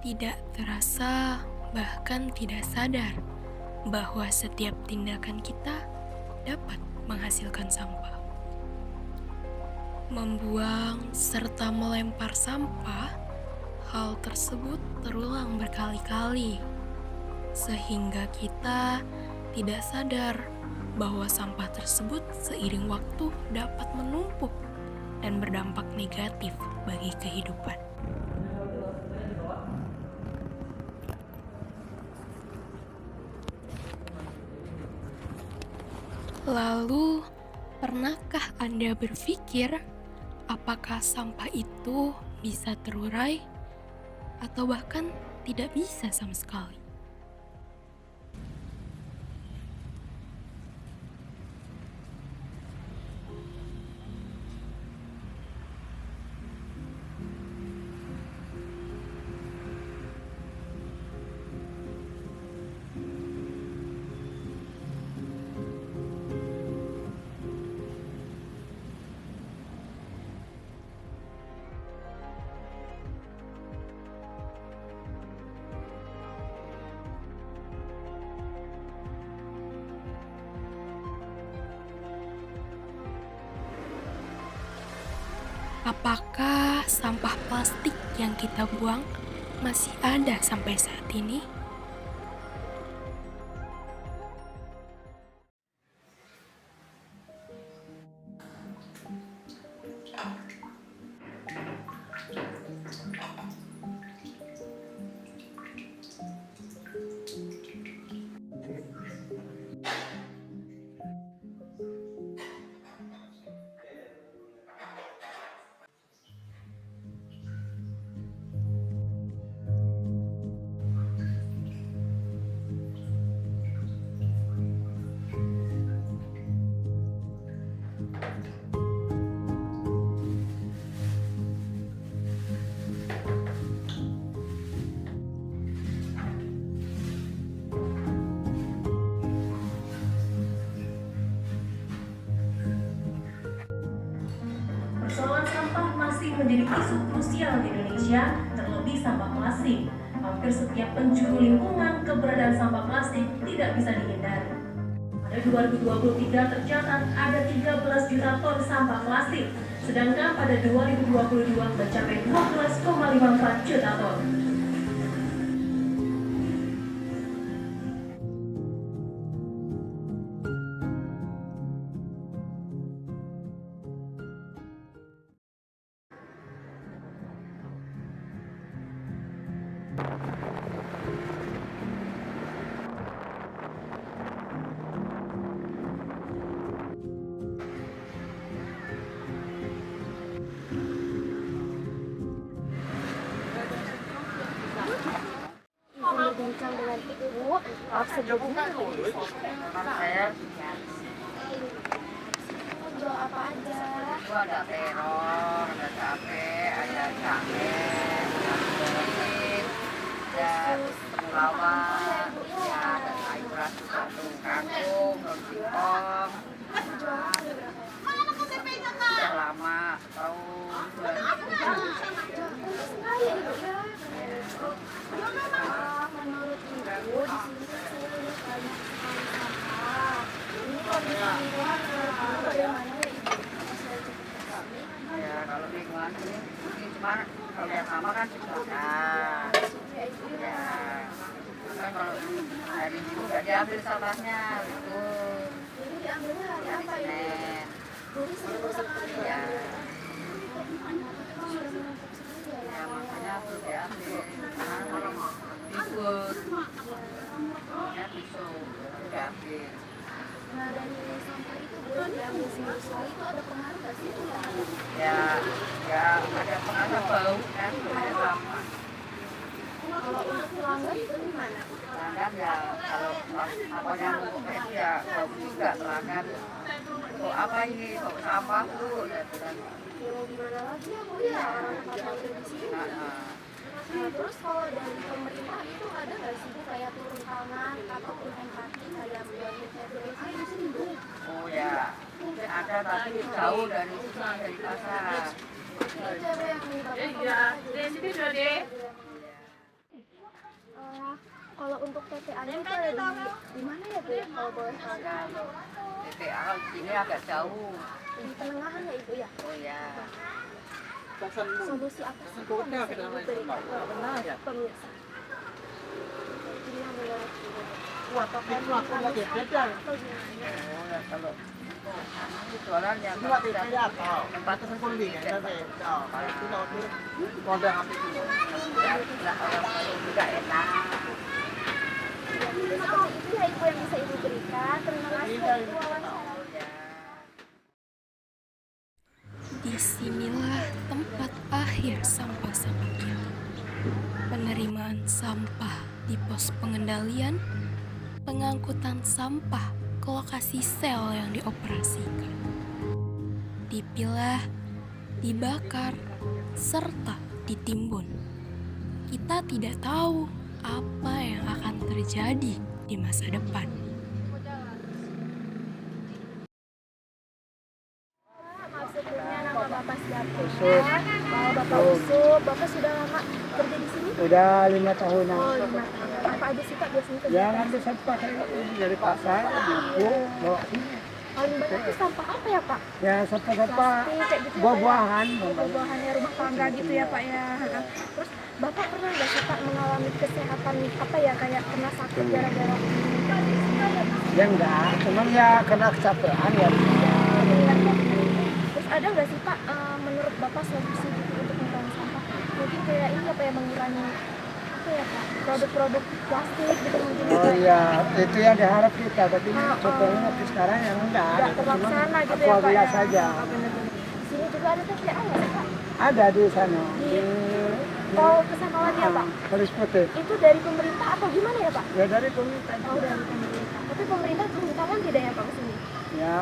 Tidak terasa, bahkan tidak sadar, bahwa setiap tindakan kita dapat menghasilkan sampah. Membuang serta melempar sampah, hal tersebut terulang berkali-kali, sehingga kita tidak sadar bahwa sampah tersebut seiring waktu dapat menumpuk dan berdampak negatif bagi kehidupan. Lalu, pernahkah Anda berpikir apakah sampah itu bisa terurai atau bahkan tidak bisa sama sekali? Apakah sampah plastik yang kita buang masih ada sampai saat ini? Persoalan sampah masih menjadi isu krusial di Indonesia, terlebih sampah plastik. Hampir setiap penjuru lingkungan, keberadaan sampah plastik tidak bisa dihindari. Pada 2023 tercatat ada 13 juta ton sampah plastik, sedangkan pada 2022 mencapai 12,54 juta ton. Berbincang dengan Ibu, maaf sebelumnya Saya jual apa aja? itu ada terong, ada cabe, ada jahe, ada kulit, ada temulawak, ya ada sayuran juga tuh kangkung, daun singkong. Sudah lama, tahun 2007. Menurut Ibu, di sini saya lihat banyak sekali sampah. Ini kondisi lingkungan bagaimana ya Ibu? Saya cukup sekali. Ya kalau lingkungan ini cuma kalau yang sama kan ada. Ya, kan kalau dari ibu nggak diambil sampahnya gitu. Jadi diambilnya hari apa ya? Senin. Jadi seminggu sekali Ya, ya? Sudah menumpuk sekali ya? ya makanya perlu diambil. Karena kalau ikut bau kan namanya sampah. Kalau untuk pelanggan itu gimana? Pelanggan ya kalau apa yang numpuk itu ya bau juga pelanggan. Kok apa ini kok sampah tuh? Mau gimana lagi ya Bu ya, orang tempat di sini. Nah, terus kalau dari pemerintah itu ada nggak sih Bu kayak turun tangan ataupun empati kayak membantu TPA di sini Bu? Oh ya, mungkin ada tapi jauh dari sini dari pasar. Itu cewek yang menyebabkan pemerintah. Kalau untuk TPA-nya itu ada di mana ya Bu? Kalau boleh tahu. TPA di sini agak jauh. Di Tengahan ya Ibu ya? Oh ya. Solusi apa sih Bu yang bisa Ibu berikan ke pemirsa? Ini yang menurut Ibu. Atau gimana? Oh ya kalau jualan yang tempat lah orang juga enak. Jadi seperti itu ya Ibu yang bisa Ibu berikan. Terima kasih ya Ibu wawancaranya. Disinilah tempat akhir sampah-sampah kita. Penerimaan sampah di pos pengendalian, pengangkutan sampah ke lokasi sel yang dioperasikan. Dipilah, dibakar, serta ditimbun. Kita tidak tahu apa yang akan terjadi di masa depan. Maaf sebelumnya, nama Bapak siapa? Kalau Bapak Usuk, Bapak sudah lama kerja di sini? Udah 5 tahunan. Oh, 5 tahun. Apa aja sih Pak biasanya kerja? Ya ngambil sampah dari pasar, bungkuk, bawa sini. Paling banyak itu sampah apa ya Pak? Ya sampah-sampah Plastik kayak gitu ya, Pak, ya? buah-buahan. Buah-buahannya rumah tangga gitu ya Pak ya. Terus Bapak pernah nggak sih Pak mengalami kesehatan apa ya kayak kena sakit gara-gara Ya enggak, cuman ya kena kecapean ya. Terus ada nggak sih Pak menurut Bapak solusi gitu untuk mengurangi sampah? Mungkin kayak ini apa ya mengurangi apa ya Pak? Produk-produk plastik gitu mungkin. Oh iya, itu yang diharap kita, tapi contohnya waktu sekarang yang enggak. Nggak terlaksana gitu ya Pak Aquavia ya. saja. Bener-bener. Di sini juga ada TPA nggak sih Pak? Ada di sana. Di Tol kesana lagi ya Pak? Garis Putih. Itu dari pemerintah atau gimana ya Pak? Ya dari pemerintah. Oh dari pemerintah. Tapi pemerintah turun tangan tidak ya Pak ke sini? Ya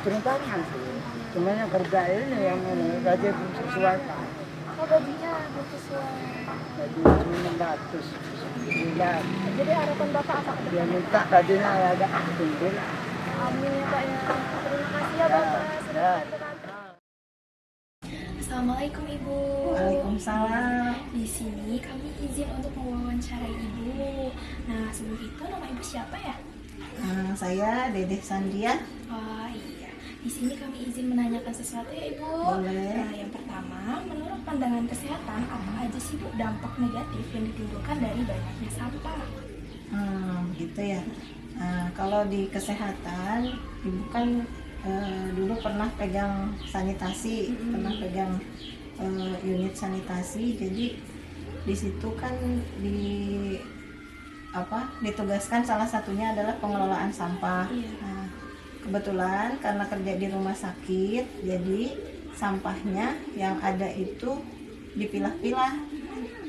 turun tangan sih. Cuma yang kerja ini yang ini gaji belum sesuai Pak. Oh gajinya belum sesuai. Gaji cuma 600. Alhamdulillah. Jadi harapan Bapak apa? Dia minta gajinya ya agak tinggi lah. Amin ya Pak ya. Terima kasih ya Bapak sudah Ya. bantu kami. Assalamualaikum Ibu. Waalaikumsalam. Di sini kami izin untuk mewawancarai Ibu. Nah, sebelum itu nama Ibu siapa ya? Saya Dedeh Sandia. Oh iya, di sini kami izin menanyakan sesuatu ya Ibu. Boleh. Nah, yang pertama, menurut pandangan kesehatan, apa aja sih Bu dampak negatif yang ditimbulkan dari banyaknya sampah? Gitu ya. Kalau di kesehatan, Ibu kan dulu pernah pegang sanitasi, pernah pegang unit sanitasi. Jadi di situ kan ditugaskan salah satunya adalah pengelolaan sampah. Iya. Nah, kebetulan karena kerja di rumah sakit, jadi sampahnya yang ada itu dipilah-pilah.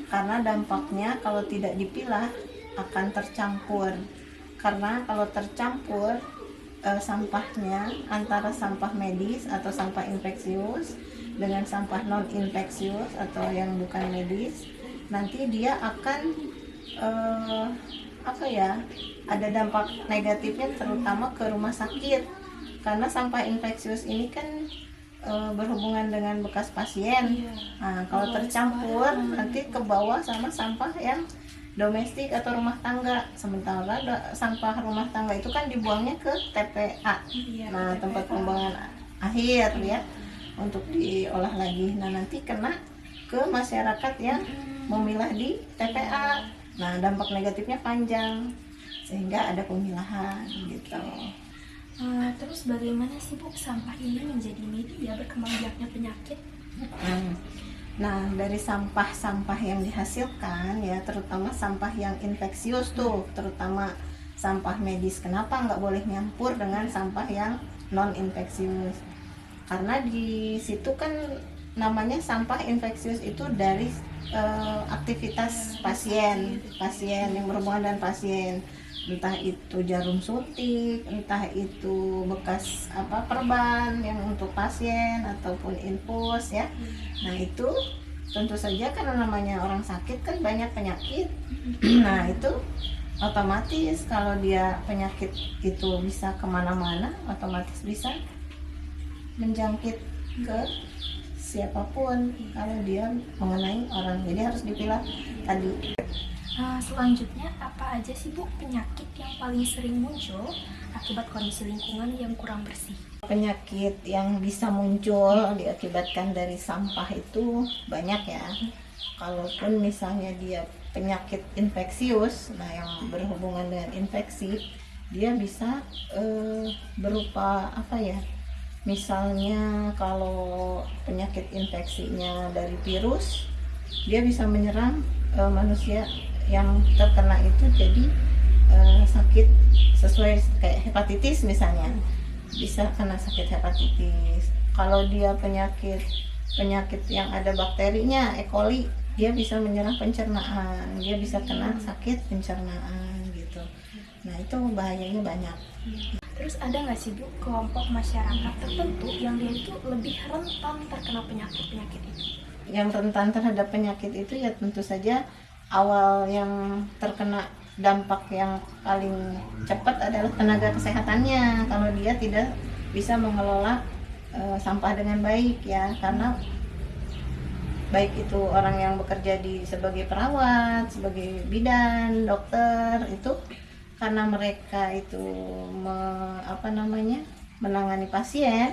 Karena dampaknya kalau tidak dipilah akan tercampur. Karena kalau tercampur sampahnya antara sampah medis atau sampah infeksius dengan sampah non infeksius atau yang bukan medis, nanti dia akan ada dampak negatifnya terutama ke rumah sakit. Karena sampah infeksius ini kan berhubungan dengan bekas pasien. Nah, kalau tercampur nanti ke bawah sama sampah yang domestik atau rumah tangga. Sementara sampah rumah tangga itu kan dibuangnya ke TPA. Nah, tempat pembuangan akhir ya, untuk diolah lagi. Nah, nanti kena ke masyarakat yang memilah di TPA. Nah, dampak negatifnya panjang sehingga ada pemilahan gitu. Terus bagaimana sih Bu sampah ini menjadi media berkembang biaknya penyakit? Nah, dari sampah-sampah yang dihasilkan ya, terutama sampah yang infeksius tuh, terutama sampah medis. Kenapa nggak boleh nyampur dengan sampah yang non infeksius? Karena di situ kan namanya sampah infeksius itu dari aktivitas pasien yang berhubungan dengan pasien, entah itu jarum suntik, entah itu bekas perban yang untuk pasien ataupun infus ya. Nah itu tentu saja karena namanya orang sakit kan banyak penyakit. Nah itu otomatis kalau dia penyakit itu bisa kemana-mana, otomatis bisa menjangkit ke siapapun kalau dia mengenai orang. Jadi harus dipilah tadi. Selanjutnya apa aja sih Bu penyakit yang paling sering muncul akibat kondisi lingkungan yang kurang bersih? Penyakit yang bisa muncul diakibatkan dari sampah itu banyak ya. Kalaupun misalnya dia penyakit infeksius, nah yang berhubungan dengan infeksi, dia bisa berupa misalnya kalau penyakit infeksinya dari virus, dia bisa menyerang manusia yang terkena itu jadi sakit sesuai kayak hepatitis misalnya, bisa kena sakit hepatitis. Kalau dia penyakit yang ada bakterinya, E. coli, dia bisa menyerang pencernaan, dia bisa kena sakit pencernaan gitu. Nah itu bahayanya banyak. Terus ada nggak sih Bu kelompok masyarakat tertentu yang dia itu lebih rentan terkena penyakit itu? Yang rentan terhadap penyakit itu ya tentu saja awal yang terkena dampak yang paling cepat adalah tenaga kesehatannya. Kalau dia tidak bisa mengelola sampah dengan baik ya, karena baik itu orang yang bekerja sebagai perawat, sebagai bidan, dokter, itu karena mereka itu menangani pasien,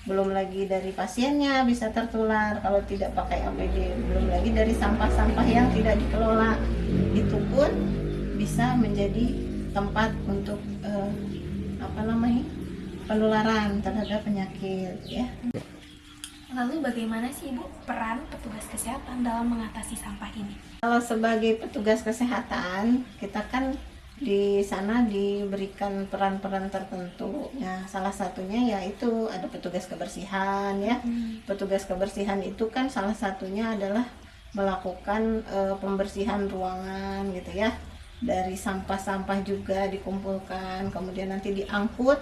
belum lagi dari pasiennya bisa tertular kalau tidak pakai APD, belum lagi dari sampah-sampah yang tidak dikelola, itu pun bisa menjadi tempat untuk penularan terhadap penyakit ya. Lalu bagaimana sih Bu peran petugas kesehatan dalam mengatasi sampah ini? Kalau sebagai petugas kesehatan, kita kan di sana diberikan peran-peran tertentu. Nah, salah satunya yaitu ada petugas kebersihan ya. Petugas kebersihan itu kan salah satunya adalah melakukan pembersihan ruangan gitu ya. Dari sampah-sampah juga dikumpulkan, kemudian nanti diangkut,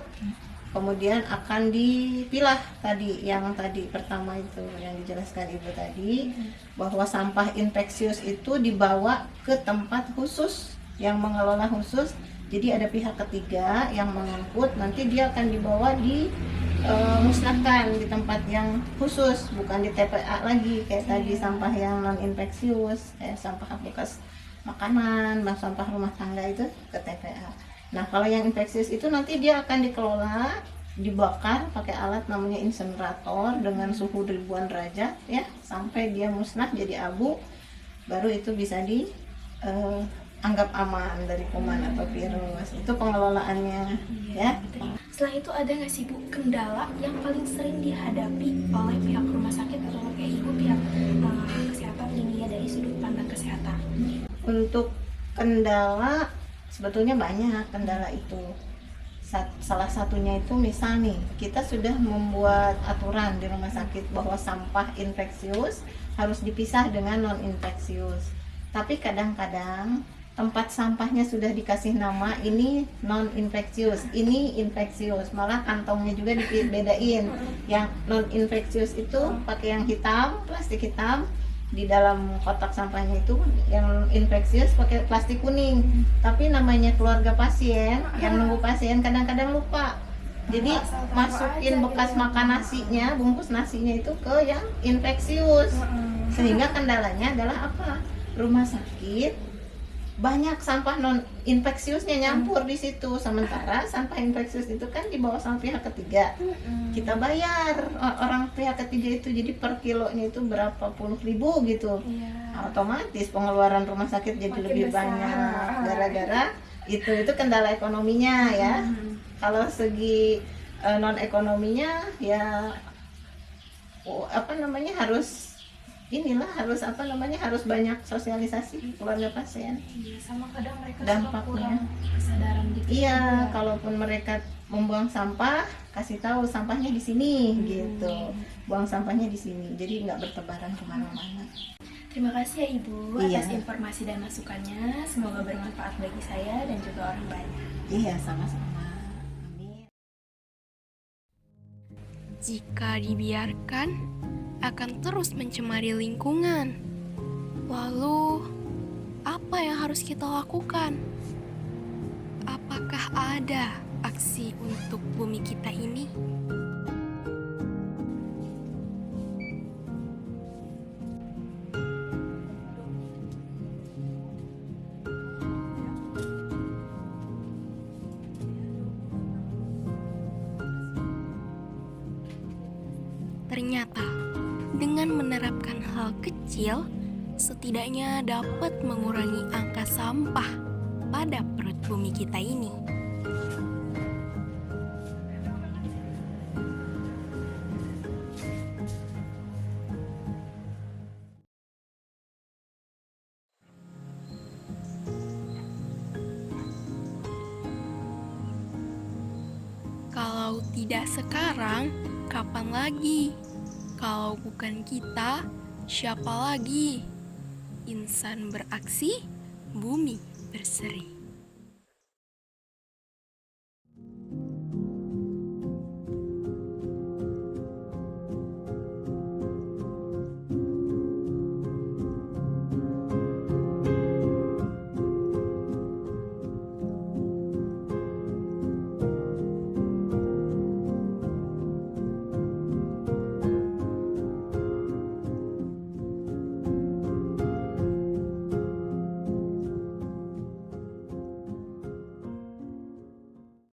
kemudian akan dipilah tadi pertama itu yang dijelaskan Ibu tadi, bahwa sampah infeksius itu dibawa ke tempat khusus yang mengelola khusus. Jadi ada pihak ketiga yang mengangkut, nanti dia akan dibawa musnahkan di tempat yang khusus, bukan di TPA lagi kayak tadi sampah yang non infeksius, kayak sampah bekas makanan, sampah rumah tangga itu ke TPA. Nah kalau yang infeksius itu nanti dia akan dikelola, dibakar pakai alat namanya insenerator dengan suhu ribuan derajat ya, sampai dia musnah jadi abu, baru itu bisa dianggap aman dari kuman atau virus. Itu pengelolaannya ya. Setelah itu ada nggak sih Bu kendala yang paling sering dihadapi oleh pihak rumah sakit atau kayak Ibu pihak kesehatan ini ya dari sudut pandang kesehatan? Untuk kendala sebetulnya banyak kendala itu. Salah satunya itu misal nih, kita sudah membuat aturan di rumah sakit bahwa sampah infeksius harus dipisah dengan non infeksius. Tapi kadang-kadang tempat sampahnya sudah dikasih nama ini non infeksius, ini infeksius, malah kantongnya juga dibedain. Yang non infeksius itu pakai yang hitam, plastik hitam, di dalam kotak sampahnya itu yang infeksius pakai plastik kuning. Tapi namanya keluarga pasien yang nunggu pasien kadang-kadang lupa, jadi masukin bekas makan nasinya, bungkus nasinya itu ke yang infeksius, sehingga kendalanya adalah apa, rumah sakit banyak sampah non infeksiusnya nyampur di situ, sementara sampah infeksius itu kan dibawa sama pihak ketiga, kita bayar orang pihak ketiga itu, jadi per kilonya itu berapa puluh ribu gitu, otomatis pengeluaran rumah sakit jadi lebih banyak gara-gara itu kendala ekonominya ya. Kalau segi non ekonominya ya harus inilah harus harus banyak sosialisasi keluarga pasien. Iya, sama kadang mereka suka Dampaknya. kurang kesadaran gitu. Iya, juga. kalaupun mereka membuang sampah, kasih tahu sampahnya di sini gitu. Buang sampahnya di sini, jadi nggak bertebaran kemana-mana. Terima kasih ya Ibu Iya. atas informasi dan masukannya. Semoga bermanfaat bagi saya dan juga orang banyak. Iya, sama-sama. Amin. Jika dibiarkan, akan terus mencemari lingkungan. Lalu, apa yang harus kita lakukan? Apakah ada aksi untuk bumi kita ini? Ternyata, dengan menerapkan hal kecil, setidaknya dapat mengurangi angka sampah pada perut bumi kita ini. Kalau tidak sekarang, kapan lagi? Kalau bukan kita, siapa lagi? Insan beraksi, bumi berseri.